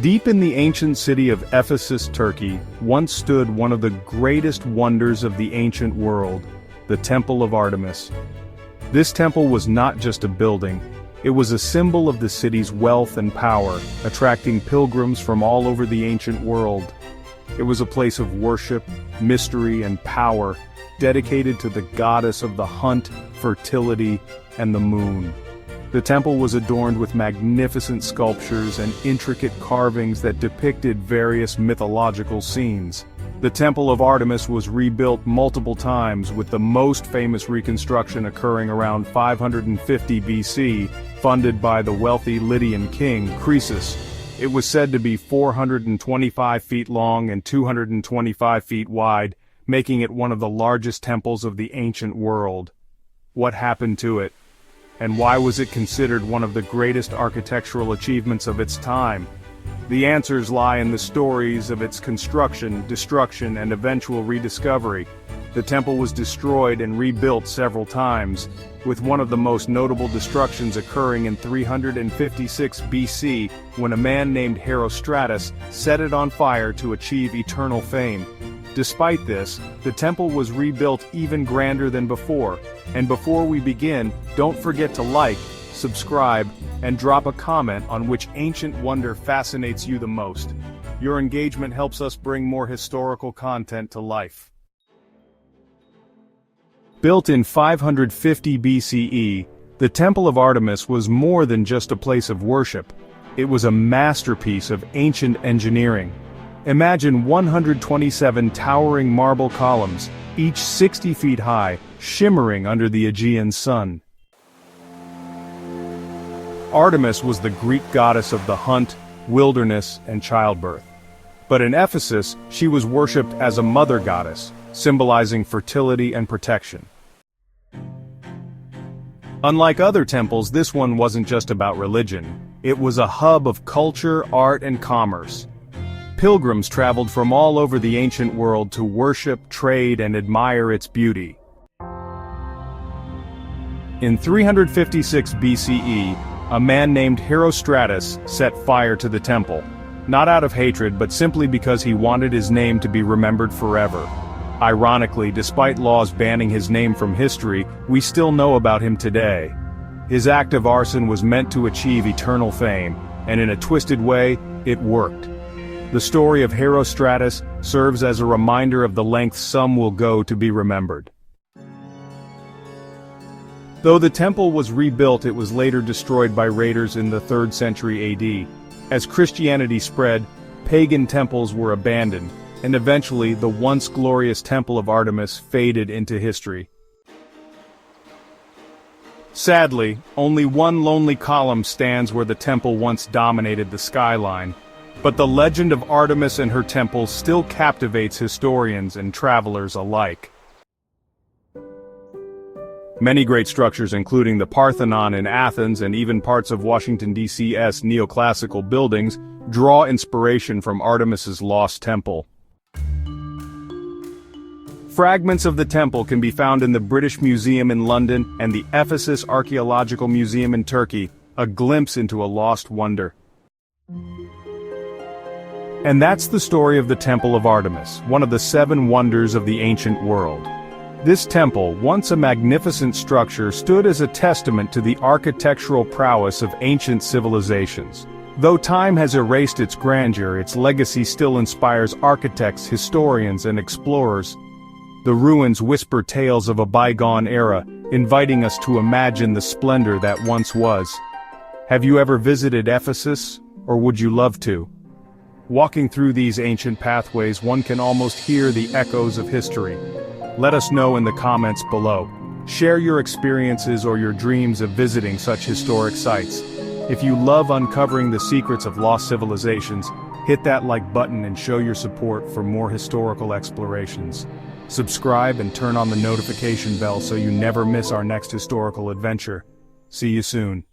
Deep in the ancient city of Ephesus, Turkey, once stood one of the greatest wonders of the ancient world, the Temple of Artemis. This temple was not just a building, it was a symbol of the city's wealth and power, attracting pilgrims from all over the ancient world. It was a place of worship, mystery, and power, dedicated to the goddess of the hunt, fertility, and the moon. The temple was adorned with magnificent sculptures and intricate carvings that depicted various mythological scenes. The Temple of Artemis was rebuilt multiple times, with the most famous reconstruction occurring around 550 BC, funded by the wealthy Lydian king, Croesus. It was said to be 425 feet long and 225 feet wide, making it one of the largest temples of the ancient world. What happened to it? And why was it considered one of the greatest architectural achievements of its time? The answers lie in the stories of its construction, destruction, and eventual rediscovery. The temple was destroyed and rebuilt several times, with one of the most notable destructions occurring in 356 BC, when a man named Herostratus set it on fire to achieve eternal fame. Despite this, the temple was rebuilt even grander than before. And before we begin, don't forget to like, subscribe, and drop a comment on which ancient wonder fascinates you the most. Your engagement helps us bring more historical content to life. Built in 550 BCE, the Temple of Artemis was more than just a place of worship. It was a masterpiece of ancient engineering. Imagine 127 towering marble columns, each 60 feet high, shimmering under the Aegean sun. Artemis was the Greek goddess of the hunt, wilderness, and childbirth. But in Ephesus, she was worshipped as a mother goddess, symbolizing fertility and protection. Unlike other temples, this one wasn't just about religion. It was a hub of culture, art, and commerce. Pilgrims traveled from all over the ancient world to worship, trade, and admire its beauty. In 356 BCE, a man named Herostratus set fire to the temple, not out of hatred but simply because he wanted his name to be remembered forever. Ironically, despite laws banning his name from history, we still know about him today. His act of arson was meant to achieve eternal fame, and in a twisted way, it worked. The story of Herostratus serves as a reminder of the lengths some will go to be remembered. Though the temple was rebuilt, it was later destroyed by raiders in the 3rd century AD. As Christianity spread, pagan temples were abandoned, and eventually the once glorious Temple of Artemis faded into history. Sadly, only one lonely column stands where the temple once dominated the skyline. But the legend of Artemis and her temple still captivates historians and travelers alike. Many great structures, including the Parthenon in Athens and even parts of Washington, D.C.'s neoclassical buildings, draw inspiration from Artemis's lost temple. Fragments of the temple can be found in the British Museum in London and the Ephesus Archaeological Museum in Turkey, a glimpse into a lost wonder. And that's the story of the Temple of Artemis, one of the 7 wonders of the ancient world. This temple, once a magnificent structure, stood as a testament to the architectural prowess of ancient civilizations. Though time has erased its grandeur, its legacy still inspires architects, historians, and explorers. The ruins whisper tales of a bygone era, inviting us to imagine the splendor that once was. Have you ever visited Ephesus, or would you love to? Walking through these ancient pathways, one can almost hear the echoes of history. Let us know in the comments below. Share your experiences or your dreams of visiting such historic sites. If you love uncovering the secrets of lost civilizations, hit that like button and show your support for more historical explorations. Subscribe and turn on the notification bell so you never miss our next historical adventure. See you soon.